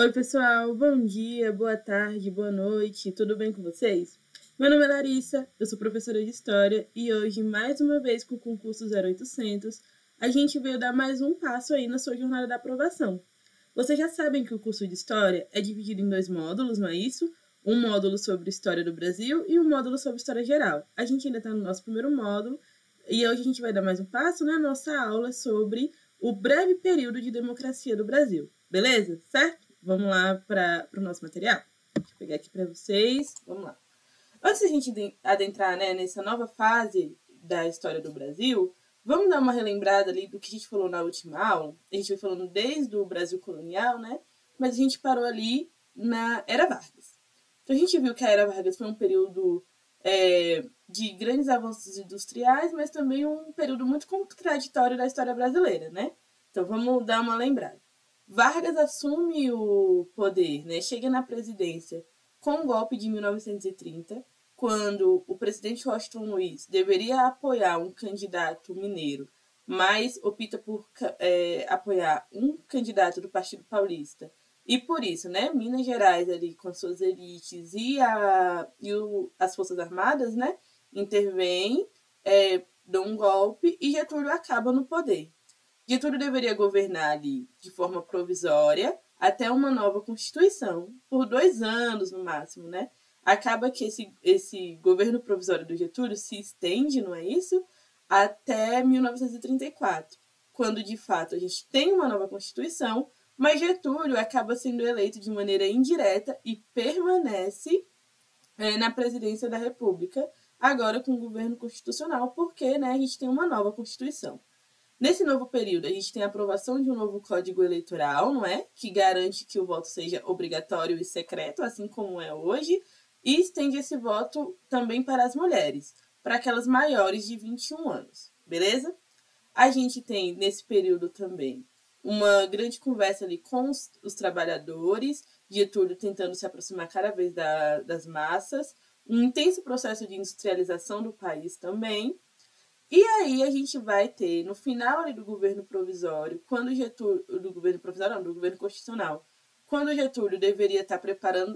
Oi, pessoal, bom dia, boa tarde, boa noite, tudo bem com vocês? Meu nome é Larissa, eu sou professora de História e hoje, mais uma vez com o concurso 0800, a gente veio dar mais um passo aí na sua jornada da aprovação. Vocês já sabem que o curso de História é dividido em 2 módulos, não é isso? Um módulo sobre História do Brasil e um módulo sobre História Geral. A gente ainda está no nosso primeiro módulo e hoje a gente vai dar mais um passo na nossa aula sobre o breve período de democracia do Brasil, beleza? Certo? Vamos lá para o nosso material? Deixa eu pegar aqui para vocês. Vamos lá. Antes de a gente adentrar, né, nessa nova fase da história do Brasil, vamos dar uma relembrada ali do que a gente falou na última aula. A gente foi falando desde o Brasil colonial, né? Mas a gente parou ali na Era Vargas. Então a gente viu que a Era Vargas foi um período de grandes avanços industriais, mas também um período muito contraditório da história brasileira, né? Então vamos dar uma lembrada. Vargas assume o poder, né, chega na presidência com o golpe de 1930, quando o presidente Washington Luiz deveria apoiar um candidato mineiro, mas opta por apoiar um candidato do Partido Paulista. E por isso, né, Minas Gerais ali com suas elites e as Forças Armadas, né, intervêm, dão um golpe e Getúlio acaba no poder. Getúlio deveria governar ali de forma provisória até uma nova Constituição, por 2 anos no máximo, né? Acaba que esse governo provisório do Getúlio se estende, não é isso? Até 1934, quando de fato a gente tem uma nova Constituição, mas Getúlio acaba sendo eleito de maneira indireta e permanece na presidência da República, agora com o governo constitucional, porque, né, a gente tem uma nova Constituição. Nesse novo período, a gente tem a aprovação de um novo Código Eleitoral, não é? Que garante que o voto seja obrigatório e secreto, assim como é hoje, e estende esse voto também para as mulheres, para aquelas maiores de 21 anos, beleza? A gente tem, nesse período também, uma grande conversa ali com os trabalhadores, Getúlio tentando se aproximar cada vez das massas, um intenso processo de industrialização do país também. E aí a gente vai ter, no final ali do governo provisório, quando Getúlio, do governo provisório não, do governo constitucional, quando Getúlio deveria estar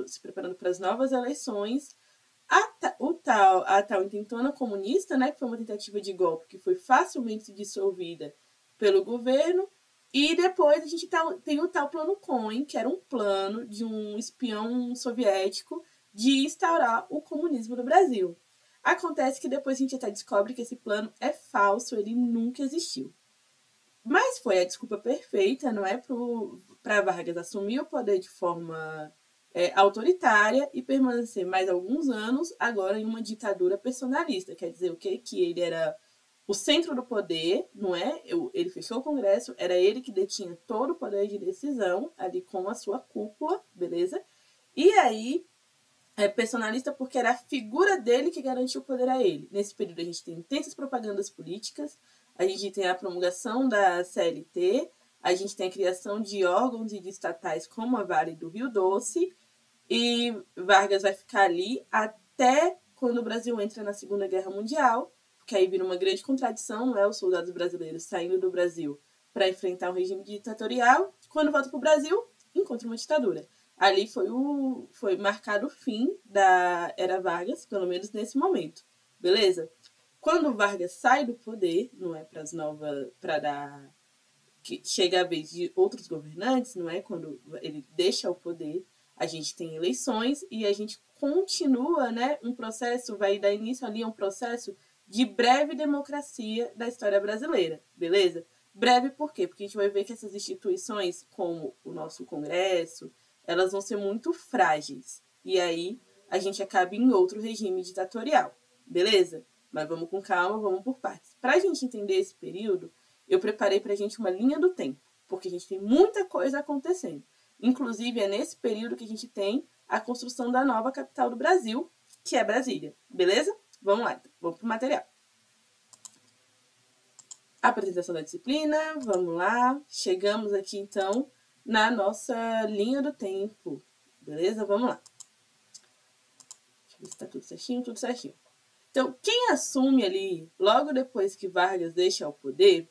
se preparando para as novas eleições, a tal intentona comunista, né, que foi uma tentativa de golpe que foi facilmente dissolvida pelo governo, e depois a gente tem o tal plano Cohen, que era um plano de um espião soviético de instaurar o comunismo no Brasil. Acontece que depois a gente até descobre que esse plano é falso, ele nunca existiu. Mas foi a desculpa perfeita, não é, para Vargas assumir o poder de forma autoritária e permanecer mais alguns anos agora em uma ditadura personalista. Quer dizer o quê? Que ele era o centro do poder, não é? Ele fechou o Congresso, era ele que detinha todo o poder de decisão ali com a sua cúpula, beleza? E aí personalista porque era a figura dele que garantiu o poder a ele. Nesse período a gente tem intensas propagandas políticas, a gente tem a promulgação da CLT, a gente tem a criação de órgãos e de estatais como a Vale do Rio Doce, e Vargas vai ficar ali até quando o Brasil entra na Segunda Guerra Mundial, porque aí vira uma grande contradição, não é? Os soldados brasileiros saindo do Brasil para enfrentar um regime ditatorial, quando volta para o Brasil, encontra uma ditadura. Ali foi marcado o fim da Era Vargas, pelo menos nesse momento, beleza? Quando Vargas sai do poder, não é para dar que chega a vez de outros governantes, não é? Quando ele deixa o poder, a gente tem eleições e a gente continua, né? Um processo, vai dar início ali a um processo de breve democracia da história brasileira, beleza? Breve por quê? Porque a gente vai ver que essas instituições, como o nosso Congresso, elas vão ser muito frágeis. E aí a gente acaba em outro regime ditatorial, beleza? Mas vamos com calma, vamos por partes. Para a gente entender esse período, eu preparei para a gente uma linha do tempo, porque a gente tem muita coisa acontecendo. Inclusive, é nesse período que a gente tem a construção da nova capital do Brasil, que é Brasília, beleza? Vamos lá, então. Vamos para o material. Apresentação da disciplina, vamos lá. Chegamos aqui, então, na nossa linha do tempo, beleza? Vamos lá. Deixa eu ver se tá tudo certinho, tudo certinho. Então, quem assume ali, logo depois que Vargas deixa o poder,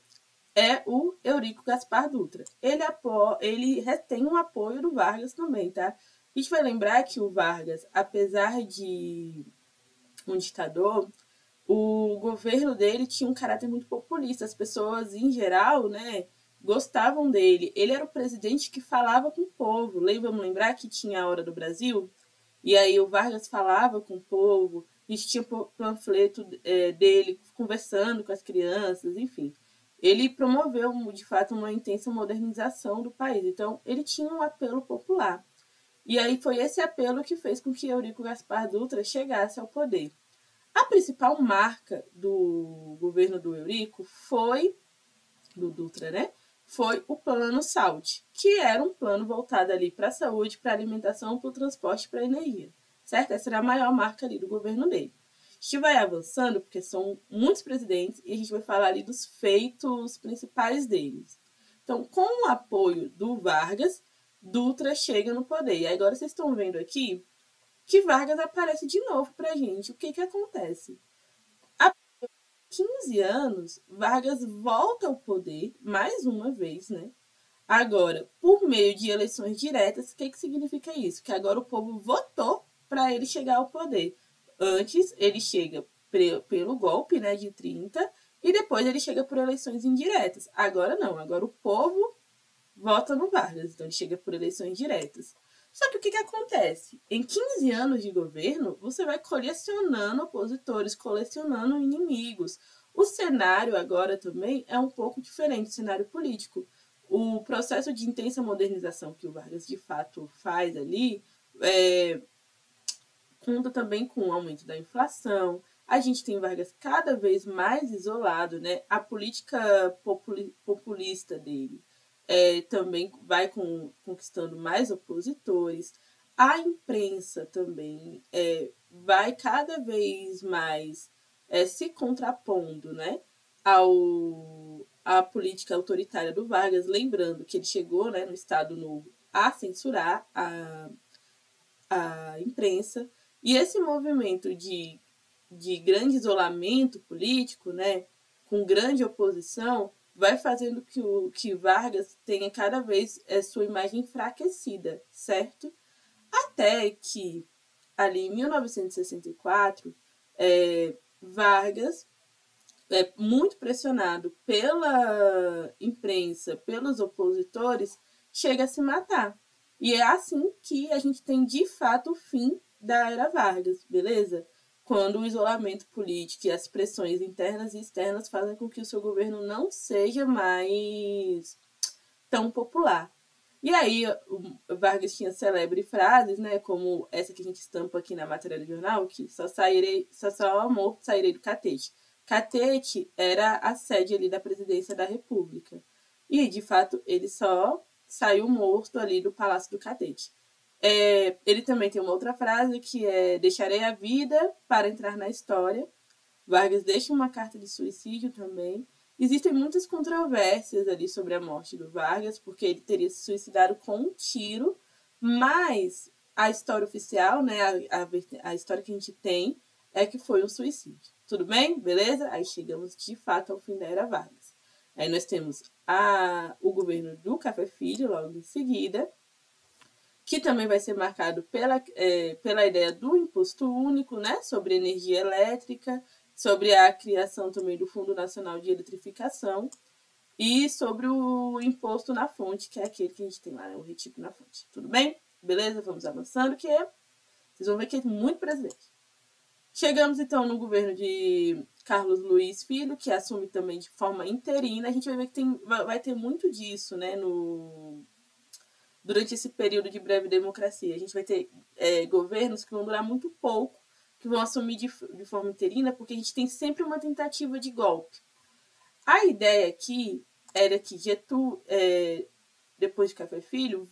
é o Eurico Gaspar Dutra. Ele tem um apoio do Vargas também, tá? A gente vai lembrar que o Vargas, apesar de um ditador, o governo dele tinha um caráter muito populista. As pessoas, em geral, né, gostavam dele. Ele era o presidente que falava com o povo. Vamos lembrar que tinha a Hora do Brasil? E aí o Vargas falava com o povo, a gente tinha panfleto dele conversando com as crianças, enfim. Ele promoveu, de fato, uma intensa modernização do país. Então, ele tinha um apelo popular. E aí foi esse apelo que fez com que Eurico Gaspar Dutra chegasse ao poder. A principal marca do governo do Eurico foi, do Dutra, né? Foi o Plano SAUT, que era um plano voltado ali para a saúde, para a alimentação, para o transporte, para a energia, certo? Essa era a maior marca ali do governo dele. A gente vai avançando, porque são muitos presidentes, e a gente vai falar ali dos feitos principais deles. Então, com o apoio do Vargas, Dutra chega no poder. E agora vocês estão vendo aqui que Vargas aparece de novo pra gente. O que que acontece? Há 15 anos, Vargas volta ao poder, mais uma vez, né? Agora, por meio de eleições diretas, o que que significa isso? Que agora o povo votou para ele chegar ao poder. Antes, ele chega pelo golpe, né, de 30, e depois ele chega por eleições indiretas. Agora não, agora o povo vota no Vargas, então ele chega por eleições diretas. Só que o que acontece? Em 15 anos de governo, você vai colecionando opositores, colecionando inimigos. O cenário agora também é um pouco diferente, o cenário político. O processo de intensa modernização que o Vargas de fato faz ali conta também com o aumento da inflação. A gente tem Vargas cada vez mais isolado, né? A política populista dele também vai conquistando mais opositores. A imprensa também vai cada vez mais se contrapondo, né, à política autoritária do Vargas, lembrando que ele chegou, né, no Estado Novo a censurar a imprensa, e esse movimento de grande isolamento político, né, com grande oposição, vai fazendo que Vargas tenha cada vez sua imagem enfraquecida, certo? Até que, ali em 1964, Vargas, muito pressionado pela imprensa, pelos opositores, chega a se matar. E é assim que a gente tem, de fato, o fim da era Vargas, beleza? Quando o isolamento político e as pressões internas e externas fazem com que o seu governo não seja mais tão popular. E aí, o Vargas tinha célebres frases, né, como essa que a gente estampa aqui na matéria do jornal, que só ao morto sairei do catete. Catete era a sede ali da presidência da República. E, de fato, ele só saiu morto ali do Palácio do Catete. Ele também tem uma outra frase que é: deixarei a vida para entrar na história. Vargas deixa uma carta de suicídio também. Existem muitas controvérsias ali sobre a morte do Vargas, porque ele teria se suicidado com um tiro, mas a história oficial, né, a história que a gente tem, é que foi um suicídio. Tudo bem? Beleza? Aí chegamos de fato ao fim da era Vargas. Aí nós temos o governo do Café Filho, logo em seguida, que também vai ser marcado pela ideia do imposto único, né, sobre energia elétrica, sobre a criação também do Fundo Nacional de Eletrificação e sobre o imposto na fonte, que é aquele que a gente tem lá, né, o retífico na fonte. Tudo bem? Beleza? Vamos avançando, que vocês vão ver que é muito presidente. Chegamos, então, no governo de Carlos Luiz Filho, que assume também de forma interina. A gente vai ver que vai ter muito disso, né, durante esse período de breve democracia. A gente vai ter governos que vão durar muito pouco, que vão assumir de forma interina, porque a gente tem sempre uma tentativa de golpe. A ideia aqui era que Getúlio, depois de Café Filho,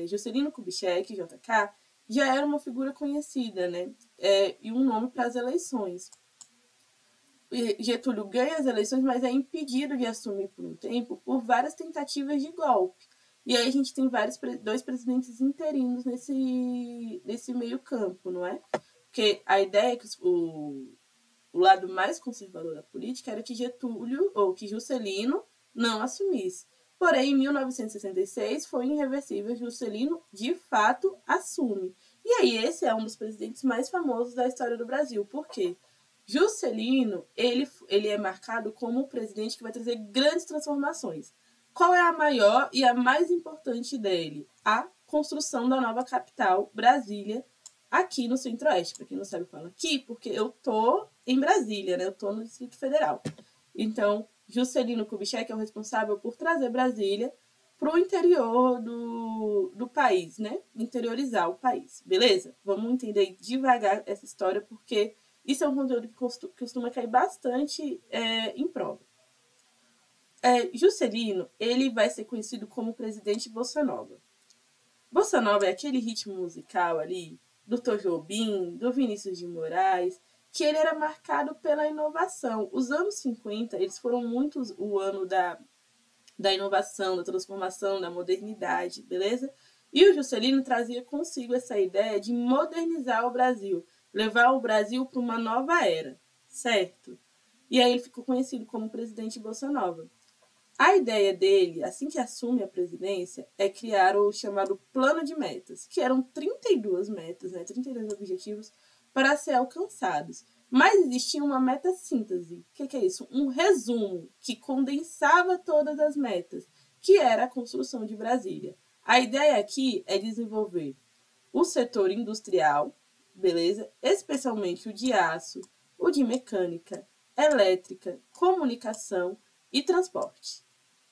Juscelino Kubitschek, JK, já era uma figura conhecida, né? E um nome para as eleições. Getúlio ganha as eleições, mas é impedido de assumir por um tempo por várias tentativas de golpe. E aí a gente tem dois presidentes interinos nesse meio campo, não é? Porque a ideia é que o lado mais conservador da política era que Juscelino não assumisse. Porém, em 1966, foi irreversível, Juscelino de fato assume. E aí, esse é um dos presidentes mais famosos da história do Brasil. Por quê? Juscelino, ele é marcado como o presidente que vai trazer grandes transformações. Qual é a maior e a mais importante dele? A construção da nova capital, Brasília, aqui no Centro-Oeste. Para quem não sabe, eu falo aqui porque eu tô em Brasília, né? Eu tô no Distrito Federal. Então, Juscelino Kubitschek é o responsável por trazer Brasília para o interior do país, né? Interiorizar o país, beleza? Vamos entender devagar essa história, porque isso é um conteúdo que costuma cair bastante em prova. Juscelino, ele vai ser conhecido como presidente Bossa Nova. Bossa Nova é aquele ritmo musical ali do Tom Jobim, do Vinícius de Moraes, que ele era marcado pela inovação. Os anos 50, eles foram muito o ano da inovação, da transformação, da modernidade, beleza? E o Juscelino trazia consigo essa ideia de modernizar o Brasil, levar o Brasil para uma nova era, certo? E aí ele ficou conhecido como presidente Bossa Nova. A ideia dele, assim que assume a presidência, é criar o chamado Plano de Metas, que eram 32 metas, né, 32 objetivos para ser alcançados. Mas existia uma meta síntese. O que é isso? Um resumo que condensava todas as metas, que era a construção de Brasília. A ideia aqui é desenvolver o setor industrial, beleza? Especialmente o de aço, o de mecânica, elétrica, comunicação e transporte,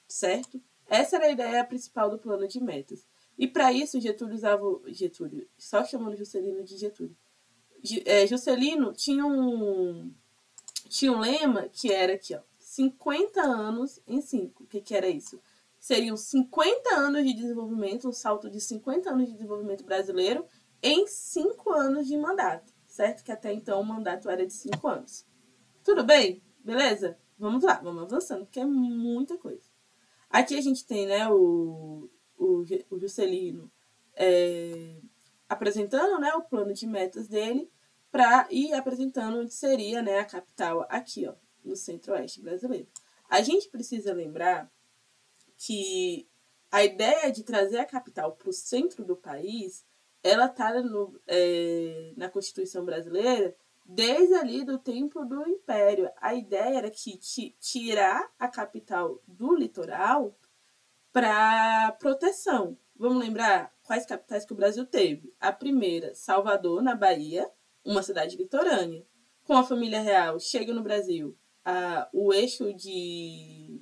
certo? Essa era a ideia principal do plano de metas. E para isso, Getúlio, só chamando Juscelino de Getúlio. Juscelino tinha um lema que era aqui, ó, 50 anos em 5. O que era isso? Seriam 50 anos de desenvolvimento, um salto de 50 anos de desenvolvimento brasileiro em 5 anos de mandato, certo? Que até então o mandato era de 5 anos. Tudo bem? Beleza? Vamos lá, vamos avançando, porque é muita coisa. Aqui a gente tem, né, o Juscelino apresentando, né, o plano de metas dele para ir apresentando onde seria, né, a capital aqui, ó, no Centro-Oeste brasileiro. A gente precisa lembrar que a ideia de trazer a capital para o centro do país, ela está na Constituição brasileira desde ali do tempo do Império. A ideia era que tirar a capital do litoral para proteção. Vamos lembrar quais capitais que o Brasil teve? A primeira, Salvador, na Bahia, uma cidade litorânea. Com a família real, chega no Brasil o eixo de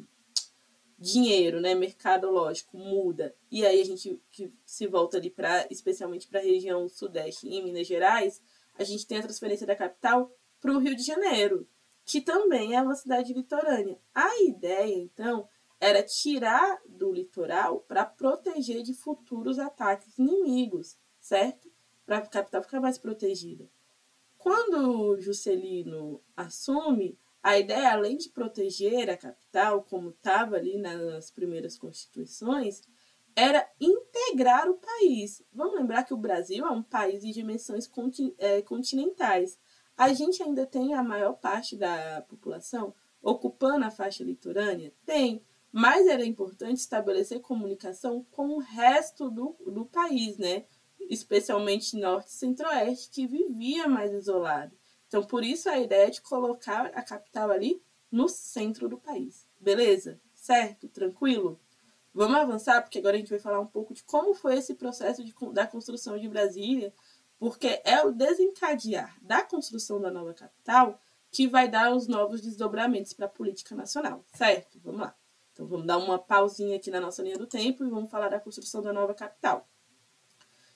dinheiro, né, mercadológico, muda. E aí a gente que se volta ali especialmente para a região sudeste, em Minas Gerais, a gente tem a transferência da capital para o Rio de Janeiro, que também é uma cidade litorânea. A ideia, então, era tirar do litoral para proteger de futuros ataques inimigos, certo? Para a capital ficar mais protegida. Quando Juscelino assume, a ideia, além de proteger a capital, como estava ali nas primeiras constituições, era integrar o país. Vamos lembrar que o Brasil é um país de dimensões continentais. A gente ainda tem a maior parte da população ocupando a faixa litorânea? Tem, mas era importante estabelecer comunicação com o resto do país, né? Especialmente norte e centro-oeste, que vivia mais isolado. Então, por isso a ideia de colocar a capital ali no centro do país. Beleza? Certo? Tranquilo? Vamos avançar, porque agora a gente vai falar um pouco de como foi esse processo da construção de Brasília, porque é o desencadear da construção da nova capital que vai dar os novos desdobramentos para a política nacional, certo? Vamos lá. Então, vamos dar uma pausinha aqui na nossa linha do tempo e vamos falar da construção da nova capital.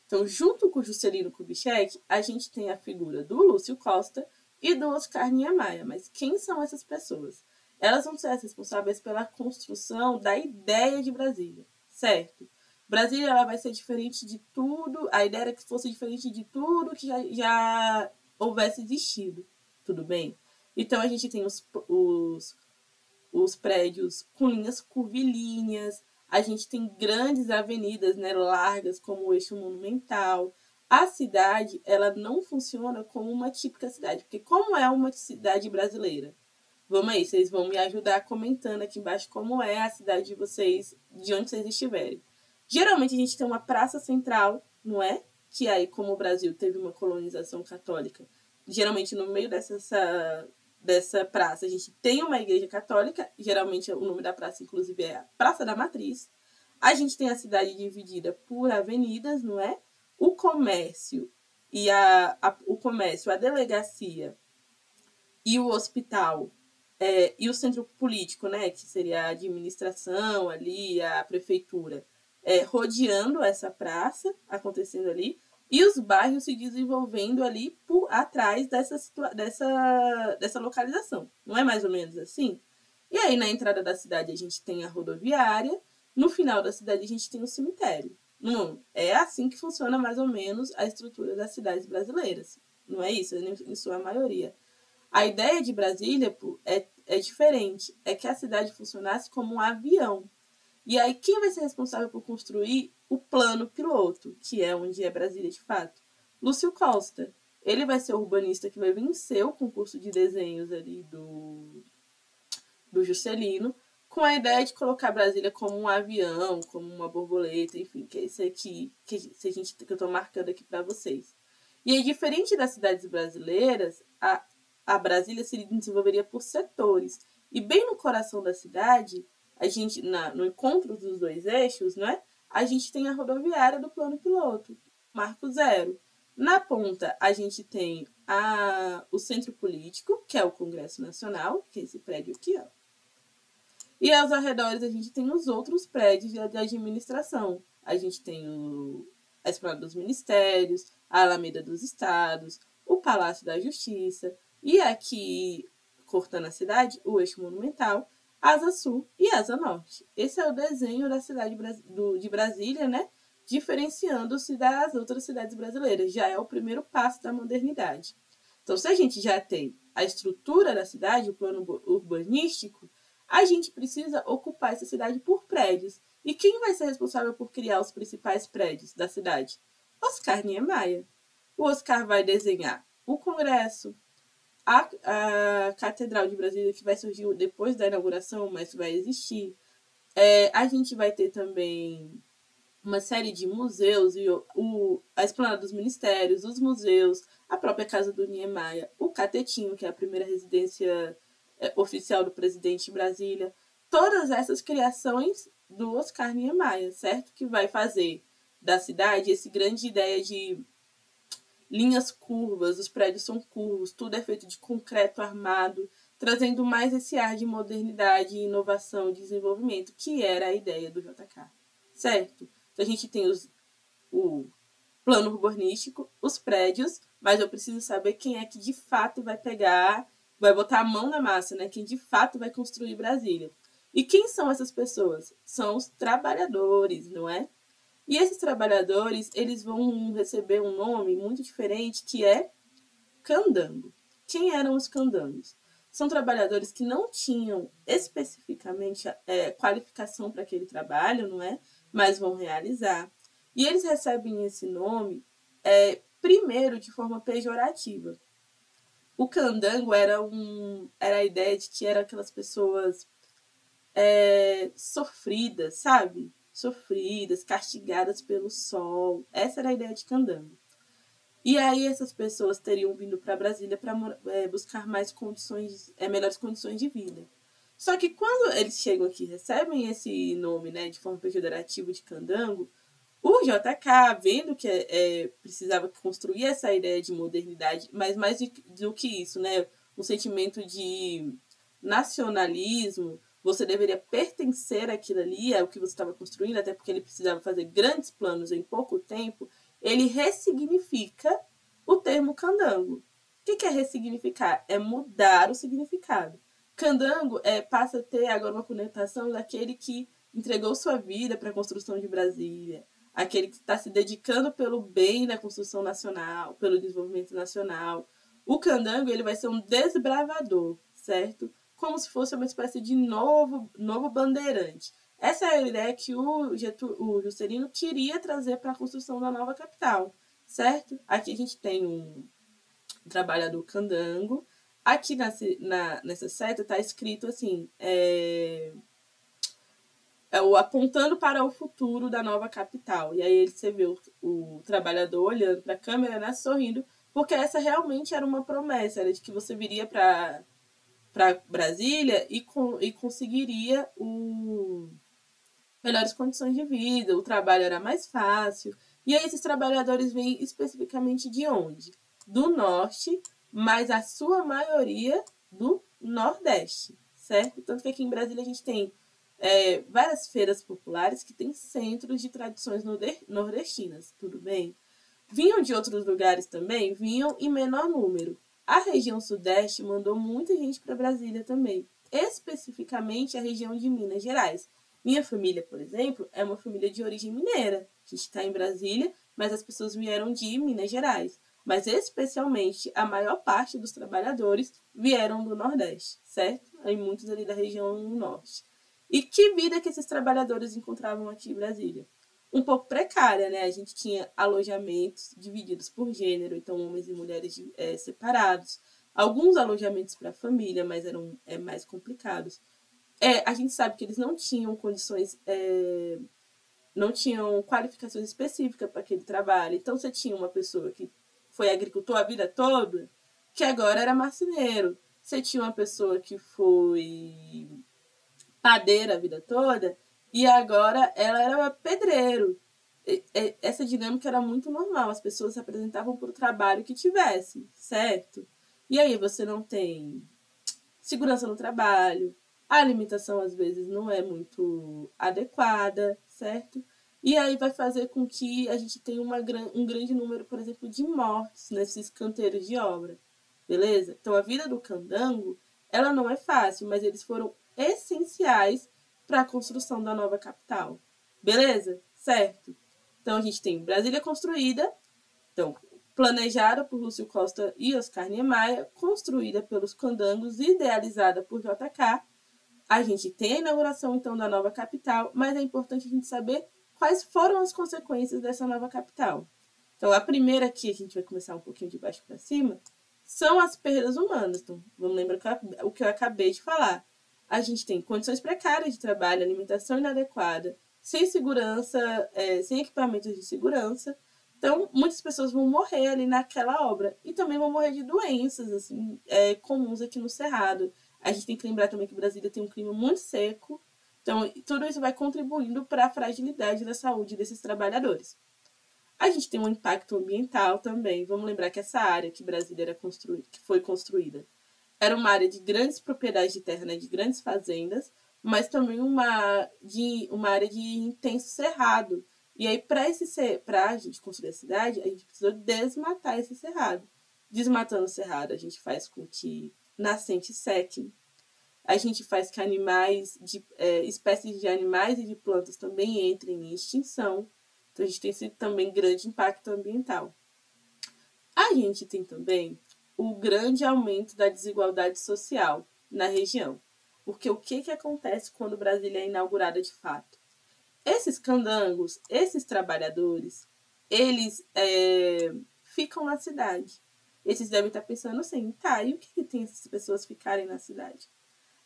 Então, junto com o Juscelino Kubitschek, a gente tem a figura do Lúcio Costa e do Oscar Niemeyer. Mas quem são essas pessoas? Elas vão ser as responsáveis pela construção da ideia de Brasília, certo? Brasília ela vai ser diferente de tudo, a ideia era que fosse diferente de tudo que já houvesse existido, tudo bem? Então, a gente tem os prédios com linhas curvilíneas, a gente tem grandes avenidas, né, largas, como o eixo monumental. A cidade ela não funciona como uma típica cidade, porque como é uma cidade brasileira? Vamos aí, vocês vão me ajudar comentando aqui embaixo como é a cidade de vocês, de onde vocês estiverem. Geralmente a gente tem uma praça central, não é? Que aí, como o Brasil teve uma colonização católica, geralmente no meio dessa praça a gente tem uma igreja católica, geralmente o nome da praça, inclusive, é a Praça da Matriz. A gente tem a cidade dividida por avenidas, não é? O comércio o comércio, a delegacia e o hospital e o centro político, né, que seria a administração ali, a prefeitura, rodeando essa praça, acontecendo ali, e os bairros se desenvolvendo ali por atrás dessa localização. Não é mais ou menos assim? E aí, na entrada da cidade, a gente tem a rodoviária, no final da cidade, a gente tem o cemitério. Não, é assim que funciona mais ou menos a estrutura das cidades brasileiras. Não é isso, em sua maioria. A ideia de Brasília é diferente. É que a cidade funcionasse como um avião. E aí, quem vai ser responsável por construir o plano piloto, que é onde é Brasília de fato? Lúcio Costa. Ele vai ser o urbanista que vai vencer o concurso de desenhos ali do Juscelino, com a ideia de colocar Brasília como um avião, como uma borboleta, enfim, que é isso aqui que eu estou marcando aqui para vocês. E aí, diferente das cidades brasileiras, a Brasília se desenvolveria por setores. E bem no coração da cidade, a gente, no encontro dos dois eixos, né, a gente tem a rodoviária do plano piloto, Marco Zero. Na ponta, a gente tem o centro político, que é o Congresso Nacional, que é esse prédio aqui, ó. E aos arredores, a gente tem os outros prédios de administração. A gente tem a Esplanada dos Ministérios, a Alameda dos Estados, o Palácio da Justiça, e aqui, cortando a cidade, o eixo monumental, Asa Sul e Asa Norte. Esse é o desenho da cidade de Brasília, né? Diferenciando-se das outras cidades brasileiras. Já é o primeiro passo da modernidade. Então, se a gente já tem a estrutura da cidade, o plano urbanístico, a gente precisa ocupar essa cidade por prédios. E quem vai ser responsável por criar os principais prédios da cidade? Oscar Niemeyer. O Oscar vai desenhar o Congresso, a Catedral de Brasília, que vai surgir depois da inauguração, mas vai existir. A gente vai ter também uma série de museus, a Esplanada dos Ministérios, os museus, a própria Casa do Niemeyer, o Catetinho, que é a primeira residência oficial do presidente de Brasília. Todas essas criações do Oscar Niemeyer, certo? Que vai fazer da cidade essa grande ideia de linhas curvas, os prédios são curvos, tudo é feito de concreto armado, trazendo mais esse ar de modernidade, inovação e desenvolvimento, que era a ideia do JK, certo? Então, a gente tem o plano urbanístico, os prédios, mas eu preciso saber quem é que de fato vai botar a mão na massa, né? Quem de fato vai construir Brasília. E quem são essas pessoas? São os trabalhadores, não é? E esses trabalhadores, eles vão receber um nome muito diferente, que é candango. Quem eram os candangos? São trabalhadores que não tinham especificamente qualificação para aquele trabalho, não é? Mas vão realizar. E eles recebem esse nome, primeiro, de forma pejorativa. O candango era a ideia de que eram aquelas pessoas sofridas, sabe? Sofridas, castigadas pelo sol. Essa era a ideia de candango. E aí essas pessoas teriam vindo para Brasília para buscar melhores condições de vida. Só que quando eles chegam aqui e recebem esse nome, né, de forma pejorativa de candango, o JK, vendo que precisava construir essa ideia de modernidade, mas mais do que isso, né, um sentimento de nacionalismo, você deveria pertencer àquilo ali, ao que você estava construindo, até porque ele precisava fazer grandes planos em pouco tempo, ele ressignifica o termo candango. O que é ressignificar? É mudar o significado. Candango passa a ter agora uma conotação daquele que entregou sua vida para a construção de Brasília, aquele que está se dedicando pelo bem da construção nacional, pelo desenvolvimento nacional. O candango ele vai ser um desbravador, certo? Como se fosse uma espécie de novo bandeirante. Essa é a ideia que o Juscelino queria trazer para a construção da nova capital, certo? Aqui a gente tem um trabalhador candango, Aqui nessa seta está escrito assim, o apontando para o futuro da nova capital. E aí você vê o trabalhador olhando para a câmera, né, sorrindo, porque essa realmente era uma promessa, era de que você viria para Brasília e conseguiria melhores condições de vida, o trabalho era mais fácil. E aí esses trabalhadores vêm especificamente de onde? Do norte, mas a sua maioria do nordeste, certo? Tanto que aqui em Brasília a gente tem várias feiras populares que têm centros de tradições nordestinas, tudo bem? Vinham de outros lugares também? Vinham em menor número. A região sudeste mandou muita gente para Brasília também, especificamente a região de Minas Gerais. Minha família, por exemplo, é uma família de origem mineira. A gente está em Brasília, mas as pessoas vieram de Minas Gerais. Mas especialmente a maior parte dos trabalhadores vieram do Nordeste, certo? Aí muitos ali da região norte. E que vida que esses trabalhadores encontravam aqui em Brasília? Um pouco precária, né? A gente tinha alojamentos divididos por gênero, então homens e mulheres separados. Alguns alojamentos para a família, mas eram mais complicados. A gente sabe que eles não tinham condições, não tinham qualificações específicas para aquele trabalho. Então você tinha uma pessoa que foi agricultor a vida toda, que agora era marceneiro. Você tinha uma pessoa que foi padeira a vida toda e agora ela era pedreiro. Essa dinâmica era muito normal, as pessoas se apresentavam por trabalho que tivessem, certo? E aí você não tem segurança no trabalho, a alimentação às vezes não é muito adequada, certo? E aí vai fazer com que a gente tenha um grande número, por exemplo, de mortes nesses canteiros de obra, beleza? Então a vida do candango, ela não é fácil, mas eles foram essenciais para a construção da nova capital, beleza? Certo? Então a gente tem Brasília construída, então planejada por Lúcio Costa e Oscar Niemeyer, construída pelos candangos e idealizada por JK. A gente tem a inauguração, então, da nova capital, mas é importante a gente saber quais foram as consequências dessa nova capital. Então, a primeira aqui, a gente vai começar um pouquinho de baixo para cima, são as perdas humanas. Então, vamos lembrar o que eu acabei de falar. A gente tem condições precárias de trabalho, alimentação inadequada, sem segurança, sem equipamentos de segurança. Então, muitas pessoas vão morrer ali naquela obra. E também vão morrer de doenças assim, comuns aqui no Cerrado. A gente tem que lembrar também que Brasília tem um clima muito seco. Então, tudo isso vai contribuindo para a fragilidade da saúde desses trabalhadores. A gente tem um impacto ambiental também. Vamos lembrar que essa área que Brasília que foi construída era uma área de grandes propriedades de terra, né, de grandes fazendas, mas também uma área de intenso cerrado. E aí, para a gente construir a cidade, a gente precisou desmatar esse cerrado. Desmatando o cerrado, a gente faz com que nascentes sequem. A gente faz que espécies de animais e de plantas também entrem em extinção. Então, a gente tem esse também grande impacto ambiental. A gente tem também o grande aumento da desigualdade social na região. Porque o que acontece quando Brasília é inaugurada de fato? Esses candangos, esses trabalhadores, eles ficam na cidade. Esses devem estar pensando assim, tá, e o que tem essas pessoas ficarem na cidade?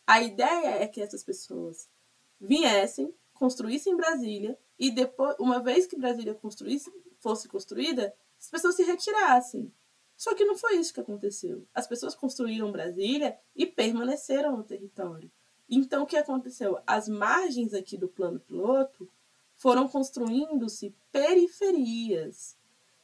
A ideia é que essas pessoas viessem, construíssem Brasília e depois, uma vez que Brasília fosse construída, as pessoas se retirassem. Só que não foi isso que aconteceu. As pessoas construíram Brasília e permaneceram no território. Então, o que aconteceu? As margens aqui do plano piloto foram construindo-se periferias.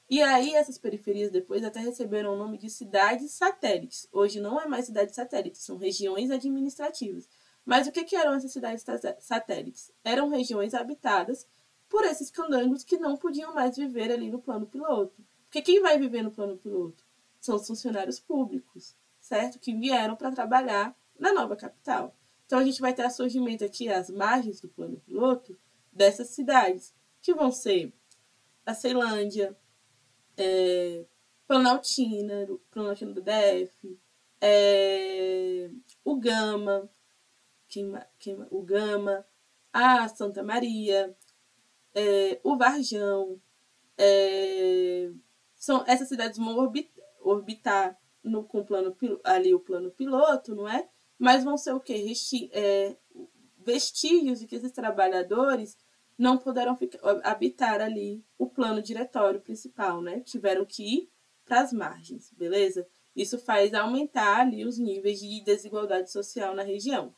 E aí, essas periferias depois até receberam o nome de cidades satélites. Hoje não é mais cidades satélites, são regiões administrativas. Mas o que eram essas cidades satélites? Eram regiões habitadas por esses candangos que não podiam mais viver ali no plano piloto. Porque quem vai viver no plano piloto? São os funcionários públicos, certo? Que vieram para trabalhar na nova capital. Então, a gente vai ter o surgimento aqui, às margens do plano piloto, dessas cidades, que vão ser a Ceilândia, Planaltina do DF, o Gama, o Gama, a Santa Maria, o Varjão. Essas cidades vão orbitar com o plano, ali o plano piloto, não é? Mas vão ser o quê? Vestígios de que esses trabalhadores não puderam habitar ali o plano diretório principal, né? Tiveram que ir para as margens, beleza? Isso faz aumentar ali os níveis de desigualdade social na região.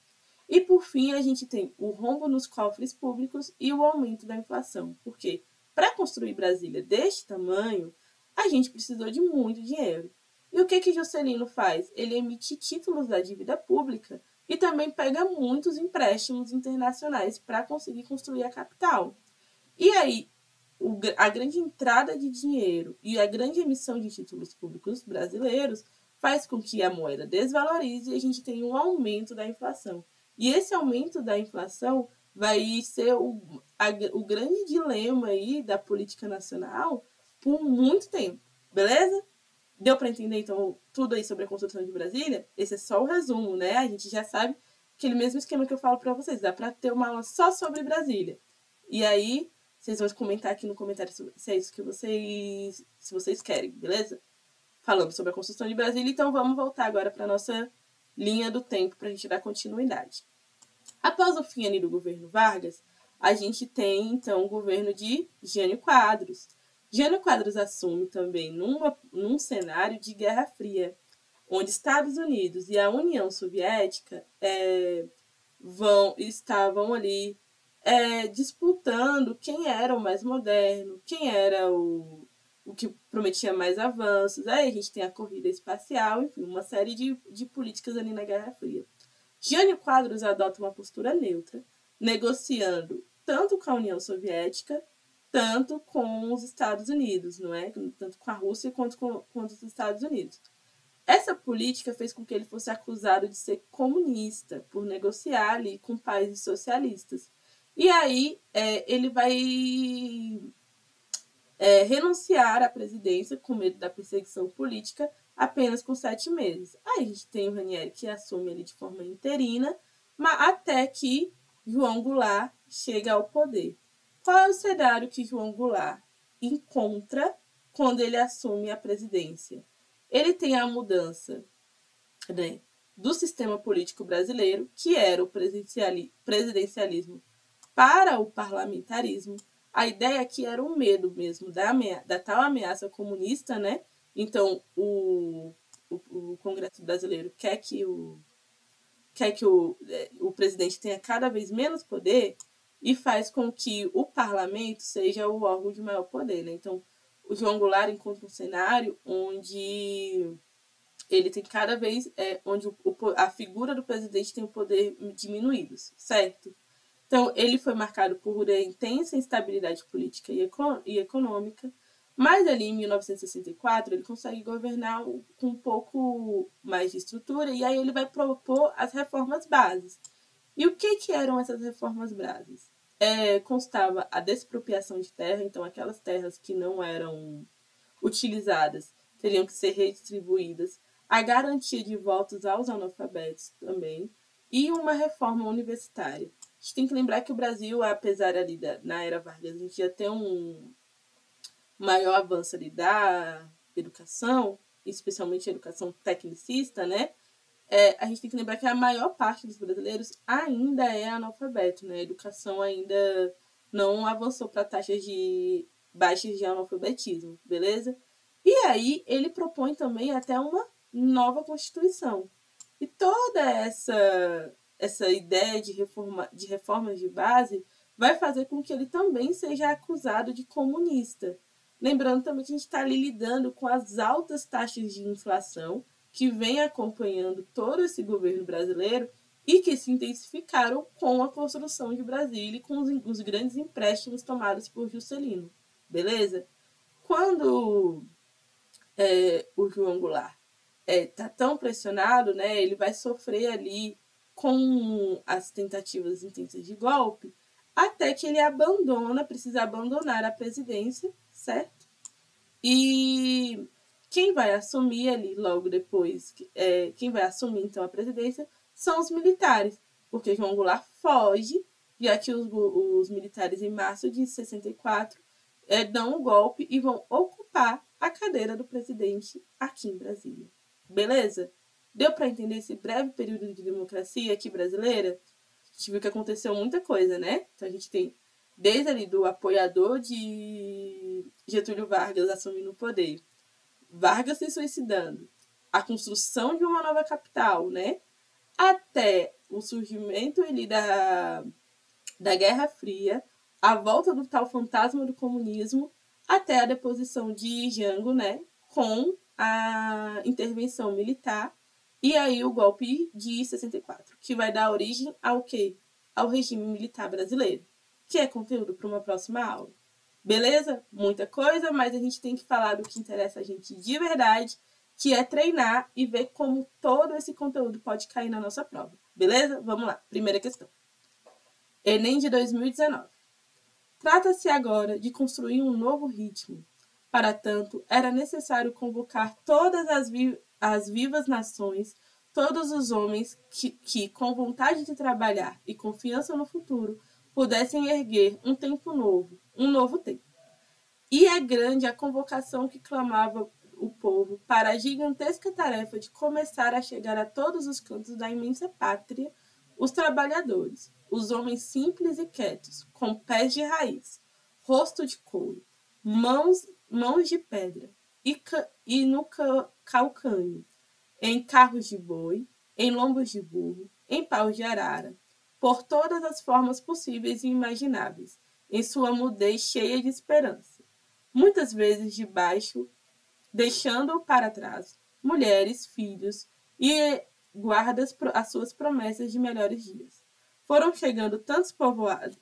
E, por fim, a gente tem o rombo nos cofres públicos e o aumento da inflação. Por quê? Para construir Brasília deste tamanho, a gente precisou de muito dinheiro. E o que Juscelino faz? Ele emite títulos da dívida pública e também pega muitos empréstimos internacionais para conseguir construir a capital. E aí, a grande entrada de dinheiro e a grande emissão de títulos públicos brasileiros faz com que a moeda desvalorize e a gente tenha um aumento da inflação. E esse aumento da inflação vai ser o grande dilema aí da política nacional por muito tempo, beleza? Deu para entender, então, tudo aí sobre a construção de Brasília? Esse é só o resumo, né? A gente já sabe aquele mesmo esquema que eu falo para vocês. Dá para ter uma aula só sobre Brasília. E aí, vocês vão comentar aqui no comentário se é isso que vocês querem, beleza? Falando sobre a construção de Brasília, então vamos voltar agora para a nossa linha do tempo para a gente dar continuidade. Após o fim ali do governo Vargas, a gente tem, então, o governo de Jânio Quadros. Jânio Quadros assume também num cenário de Guerra Fria, onde Estados Unidos e a União Soviética estavam ali disputando quem era o mais moderno, quem era o que prometia mais avanços. Aí a gente tem a corrida espacial, enfim, uma série de políticas ali na Guerra Fria. Jânio Quadros adota uma postura neutra, negociando tanto com a União Soviética, tanto com os Estados Unidos, não é? Tanto com a Rússia quanto com os Estados Unidos. Essa política fez com que ele fosse acusado de ser comunista, por negociar ali com países socialistas. E aí ele vai renunciar à presidência com medo da perseguição política apenas com 7 meses. Aí a gente tem o Ranieri que assume ele de forma interina, mas até que João Goulart chega ao poder. Qual é o cenário que João Goulart encontra quando ele assume a presidência? Ele tem a mudança, né, do sistema político brasileiro, que era o presidencialismo, para o parlamentarismo. A ideia aqui era o medo mesmo da tal ameaça comunista, né? Então, o Congresso brasileiro quer que o presidente tenha cada vez menos poder e faz com que o parlamento seja o órgão de maior poder, né? Então, o João Goulart encontra um cenário onde ele tem cada vez onde a figura do presidente tem o poder diminuído, certo? Então, ele foi marcado por intensa instabilidade política e econômica, mas ali em 1964 ele consegue governar com um pouco mais de estrutura e aí ele vai propor as reformas bases. E o que eram essas reformas bases? Constava a despropriação de terra, então aquelas terras que não eram utilizadas teriam que ser redistribuídas, a garantia de votos aos analfabetos também, e uma reforma universitária. A gente tem que lembrar que o Brasil, apesar ali na era Vargas, a gente já tem um maior avanço ali da educação, especialmente a educação tecnicista, né? A gente tem que lembrar que a maior parte dos brasileiros ainda é analfabeto, né? A educação ainda não avançou para taxas baixas de analfabetismo, beleza? E aí ele propõe também até uma nova Constituição. E toda essa ideia de reformas de base vai fazer com que ele também seja acusado de comunista. Lembrando também que a gente está ali lidando com as altas taxas de inflação que vem acompanhando todo esse governo brasileiro e que se intensificaram com a construção de Brasília e com os grandes empréstimos tomados por Juscelino. Beleza? Quando o João Goulart está tão pressionado, né, ele vai sofrer ali com as tentativas intensas de golpe, até que ele precisa abandonar a presidência, certo? E quem vai assumir ali logo depois, quem vai assumir então a presidência são os militares, porque João Goulart foge, já que os militares em março de 64 dão um golpe e vão ocupar a cadeira do presidente aqui em Brasília. Beleza? Deu para entender esse breve período de democracia aqui brasileira? A gente viu que aconteceu muita coisa, né? Então a gente tem desde ali do apoiador de Getúlio Vargas assumindo o poder, Vargas se suicidando, a construção de uma nova capital, né? Até o surgimento ali da Guerra Fria, a volta do tal fantasma do comunismo, até a deposição de Jango, né? Com a intervenção militar e aí o golpe de 64, que vai dar origem ao quê? Ao regime militar brasileiro, que é conteúdo para uma próxima aula. Beleza? Muita coisa, mas a gente tem que falar do que interessa a gente de verdade, que é treinar e ver como todo esse conteúdo pode cair na nossa prova. Beleza? Vamos lá. Primeira questão. Enem de 2019. Trata-se agora de construir um novo ritmo. Para tanto, era necessário convocar todas as vivas nações, todos os homens que, com vontade de trabalhar e confiança no futuro, pudessem erguer um tempo novo, um novo tempo. E é grande a convocação que clamava o povo para a gigantesca tarefa de começar a chegar a todos os cantos da imensa pátria os trabalhadores, os homens simples e quietos, com pés de raiz, rosto de couro, mãos de pedra e no calcânio, em carros de boi, em lombos de burro, em paus de arara, por todas as formas possíveis e imagináveis, em sua mudez cheia de esperança. Muitas vezes debaixo, deixando para trás mulheres, filhos e guardas as suas promessas de melhores dias. Foram chegando tantos povoados,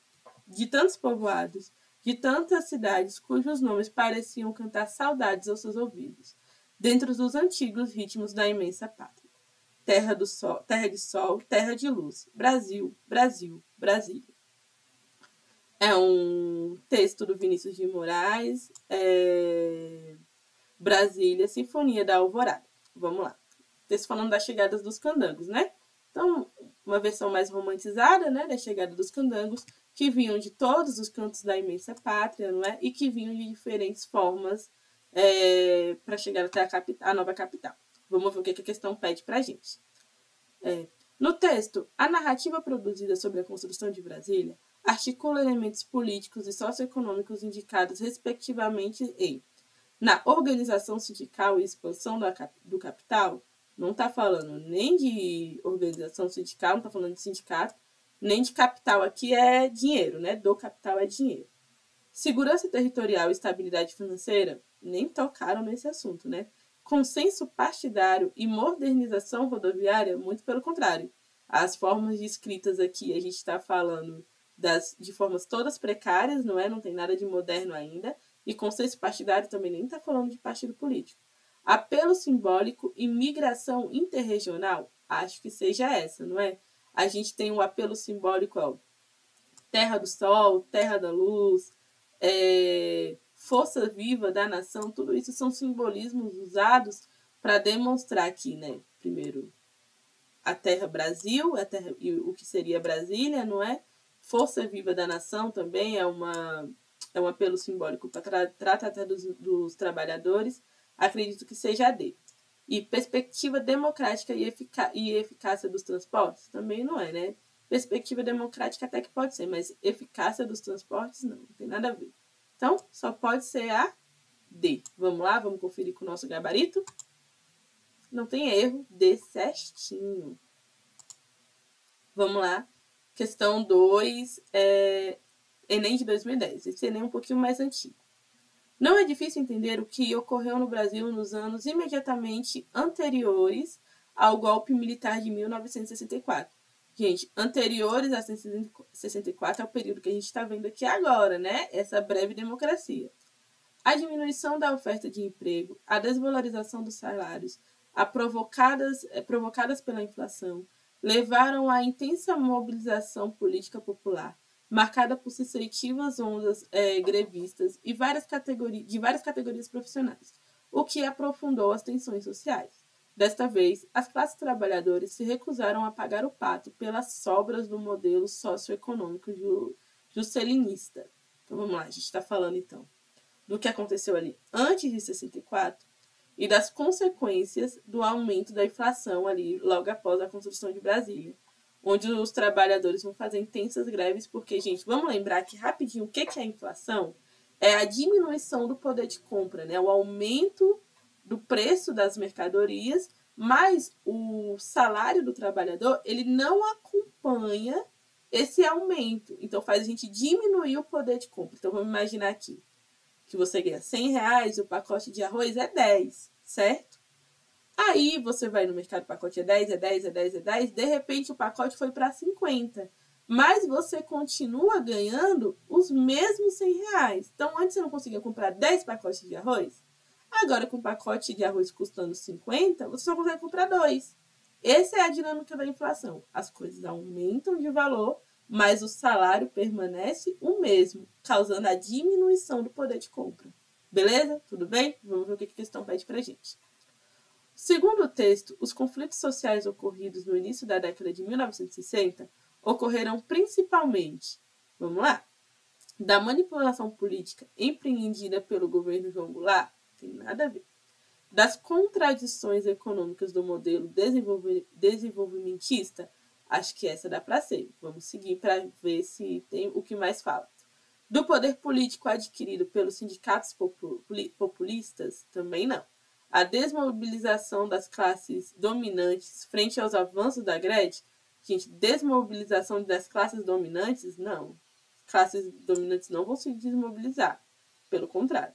de tantas cidades cujos nomes pareciam cantar saudades aos seus ouvidos, dentro dos antigos ritmos da imensa pátria. Terra do sol, terra de sol, terra de luz. Brasil, Brasil, Brasília. É um texto do Vinícius de Moraes, Brasília, Sinfonia da Alvorada. Vamos lá. Texto falando das chegadas dos candangos, né? Então, uma versão mais romantizada, né, da chegada dos candangos, que vinham de todos os cantos da imensa pátria, não é? E que vinham de diferentes formas para chegar até a nova capital. Vamos ver o que a questão pede para a gente. No texto, a narrativa produzida sobre a construção de Brasília articula elementos políticos e socioeconômicos indicados respectivamente na organização sindical e expansão do capital. Não está falando nem de organização sindical, não está falando de sindicato, nem de capital. Aqui é dinheiro, né? Do capital é dinheiro. Segurança territorial e estabilidade financeira, nem tocaram nesse assunto, né? Consenso partidário e modernização rodoviária, muito pelo contrário. As formas de escritas aqui, a gente está falando de formas todas precárias, não é? Não tem nada de moderno ainda. E consenso partidário também nem está falando de partido político. Apelo simbólico e migração interregional, acho que seja essa, não é? A gente tem um apelo simbólico, terra do sol, terra da luz, força viva da nação, tudo isso são simbolismos usados para demonstrar aqui, né? Primeiro, a terra Brasil, e o que seria Brasília, não é? Força viva da nação também é um apelo simbólico para tratar dos trabalhadores. Acredito que seja a D. E perspectiva democrática e eficácia dos transportes? Também não é, né? Perspectiva democrática até que pode ser, mas eficácia dos transportes não tem nada a ver. Então, só pode ser a D. Vamos lá, vamos conferir com o nosso gabarito. Não tem erro, D certinho. Vamos lá. Questão 2, Enem de 2010. Esse Enem é um pouquinho mais antigo. Não é difícil entender o que ocorreu no Brasil nos anos imediatamente anteriores ao golpe militar de 1964. Gente, anteriores a 64 é o período que a gente está vendo aqui agora, né? Essa breve democracia. A diminuição da oferta de emprego, a desvalorização dos salários, provocadas pela inflação, levaram à intensa mobilização política popular, marcada por sucessivas ondas grevistas e de várias categorias profissionais, o que aprofundou as tensões sociais. Desta vez, as classes trabalhadoras se recusaram a pagar o pato pelas sobras do modelo socioeconômico juscelinista. Então vamos lá, a gente está falando então do que aconteceu ali antes de 64 e das consequências do aumento da inflação ali logo após a construção de Brasília, onde os trabalhadores vão fazer intensas greves, porque, gente, vamos lembrar aqui rapidinho o que é a inflação? É a diminuição do poder de compra, né? O aumento do preço das mercadorias, mas o salário do trabalhador, ele não acompanha esse aumento. Então, faz a gente diminuir o poder de compra. Então, vamos imaginar aqui que você ganha R$100 e o pacote de arroz é 10, certo? Aí você vai no mercado, o pacote é 10, é 10, é 10, é 10, de repente o pacote foi para 50. Mas você continua ganhando os mesmos R$100. Então, antes você não conseguia comprar 10 pacotes de arroz. Agora, com o pacote de arroz custando 50, você só consegue comprar 2. Essa é a dinâmica da inflação. As coisas aumentam de valor, mas o salário permanece o mesmo, causando a diminuição do poder de compra. Beleza? Tudo bem? Vamos ver o que a questão pede pra gente. Segundo o texto, os conflitos sociais ocorridos no início da década de 1960 ocorreram principalmente, vamos lá, da manipulação política empreendida pelo governo João Goulart, tem nada a ver, das contradições econômicas do modelo desenvolvimentista, acho que essa dá para ser, vamos seguir para ver se tem o que mais fala. Do poder político adquirido pelos sindicatos populistas, também não. A desmobilização das classes dominantes frente aos avanços da greve, gente, desmobilização das classes dominantes, não. Classes dominantes não vão se desmobilizar, pelo contrário.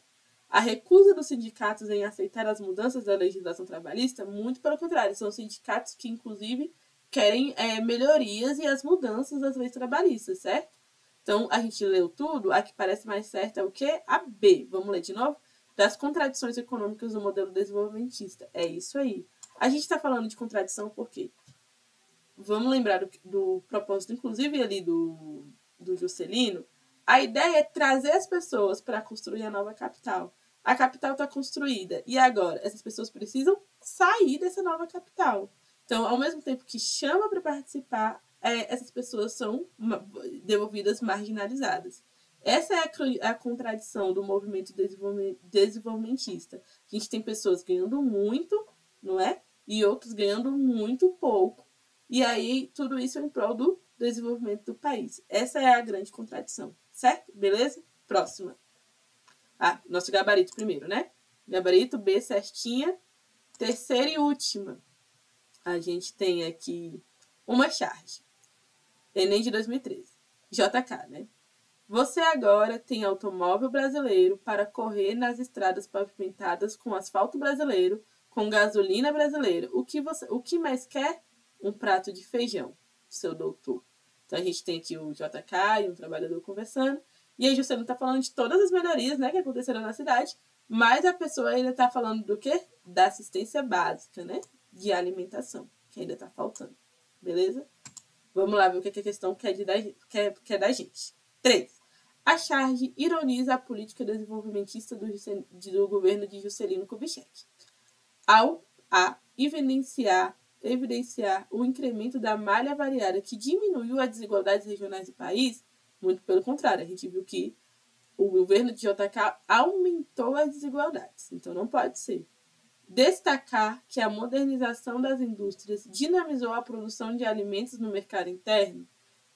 A recusa dos sindicatos em aceitar as mudanças da legislação trabalhista, muito pelo contrário, são sindicatos que, inclusive, querem melhorias e as mudanças das leis trabalhistas, certo? Então, a gente leu tudo, a que parece mais certa é o quê? A B. Vamos ler de novo? Das contradições econômicas do modelo desenvolvimentista. É isso aí. A gente está falando de contradição por quê? Vamos lembrar do propósito, inclusive, ali do Juscelino. A ideia é trazer as pessoas para construir a nova capital. A capital está construída. E agora? Essas pessoas precisam sair dessa nova capital. Então, ao mesmo tempo que chama para participar, essas pessoas são devolvidas marginalizadas. Essa é a contradição do movimento desenvolvimentista. A gente tem pessoas ganhando muito, não é? E outros ganhando muito pouco. E aí, tudo isso é em prol do desenvolvimento do país. Essa é a grande contradição, certo? Beleza? Próxima. Nosso gabarito primeiro, né? Gabarito B certinha. Terceira e última. A gente tem aqui uma charge. Enem de 2013. JK, né? Você agora tem automóvel brasileiro para correr nas estradas pavimentadas com asfalto brasileiro, com gasolina brasileira. O que mais quer? Um prato de feijão, seu doutor. Então, a gente tem aqui o JK e um trabalhador conversando. E aí, Juscelino está falando de todas as melhorias, né, que aconteceram na cidade. Mas a pessoa ainda está falando do quê? Da assistência básica, né? De alimentação, que ainda está faltando. Beleza? Vamos lá ver o que a questão quer da gente. 3. A charge ironiza a política desenvolvimentista do governo de Juscelino Kubitschek. Ao evidenciar o incremento da malha variária que diminuiu as desigualdades regionais do país, muito pelo contrário, a gente viu que o governo de JK aumentou as desigualdades, então não pode ser. Destacar que a modernização das indústrias dinamizou a produção de alimentos no mercado interno.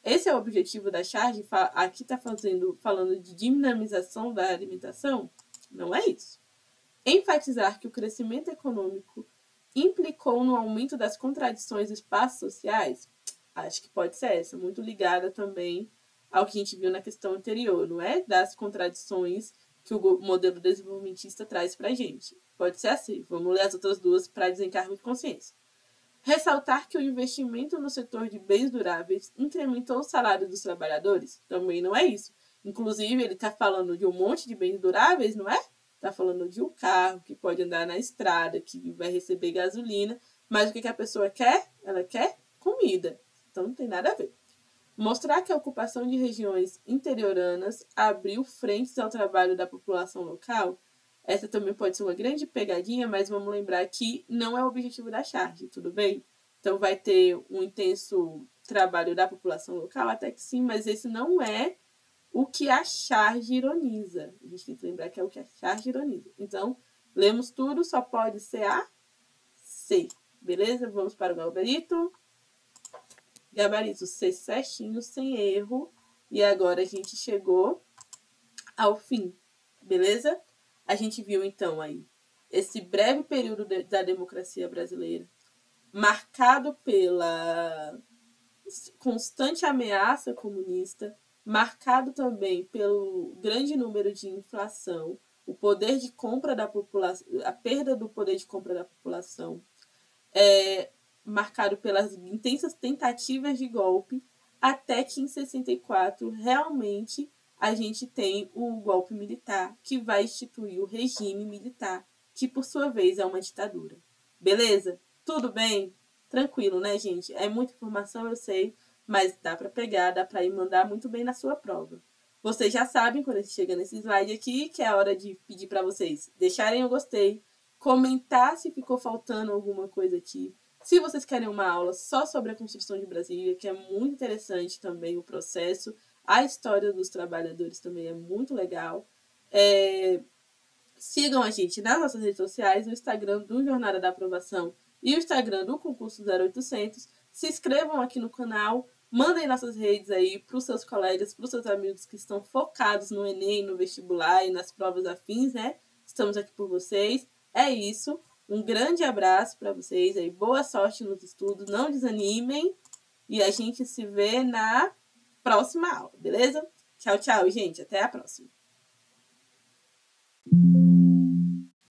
Esse é o objetivo da charge. Aqui está falando de dinamização da alimentação? Não é isso. Enfatizar que o crescimento econômico implicou no aumento das contradições dos espaços sociais? Acho que pode ser essa, muito ligada também ao que a gente viu na questão anterior, não é? Das contradições que o modelo desenvolvimentista traz para a gente. Pode ser assim. Vamos ler as outras duas para desencargo de consciência. Ressaltar que o investimento no setor de bens duráveis incrementou o salário dos trabalhadores? Também não é isso. Inclusive, ele está falando de um monte de bens duráveis, não é? Está falando de um carro que pode andar na estrada, que vai receber gasolina. Mas o que a pessoa quer? Ela quer comida. Então, não tem nada a ver. Mostrar que a ocupação de regiões interioranas abriu frentes ao trabalho da população local. Essa também pode ser uma grande pegadinha, mas vamos lembrar que não é o objetivo da charge, tudo bem? Então, vai ter um intenso trabalho da população local, até que sim, mas esse não é o que a charge ironiza. A gente tem que lembrar que é o que a charge ironiza. Então, Lemos tudo, só pode ser a C. Beleza? Vamos para o gabarito. Gabarito C certinho, sem erro. E agora a gente chegou ao fim. Beleza? A gente viu, então, aí esse breve período da democracia brasileira, marcado pela constante ameaça comunista, marcado também pelo grande número de inflação, o poder de compra da população, a perda do poder de compra da população, marcado pelas intensas tentativas de golpe, até que em 64 realmente a gente tem o golpe militar, que vai instituir o regime militar, que por sua vez é uma ditadura. Beleza? Tudo bem? Tranquilo, né, gente? É muita informação, eu sei, mas dá para pegar, dá para ir mandar muito bem na sua prova. Vocês já sabem, quando a gente chega nesse slide aqui, que é a hora de pedir para vocês deixarem o gostei, comentar se ficou faltando alguma coisa aqui. Se vocês querem uma aula só sobre a construção de Brasília, que é muito interessante também o processo, a história dos trabalhadores também é muito legal. Sigam a gente nas nossas redes sociais, o Instagram do Jornada da Aprovação e o Instagram do Concurso 0800. Se inscrevam aqui no canal, mandem nossas redes aí para os seus colegas, para os seus amigos que estão focados no Enem, no vestibular e nas provas afins, né? Estamos aqui por vocês. É isso. Um grande abraço para vocês aí. Boa sorte nos estudos. Não desanimem. E a gente se vê na próxima aula, beleza? Tchau, tchau, gente. Até a próxima.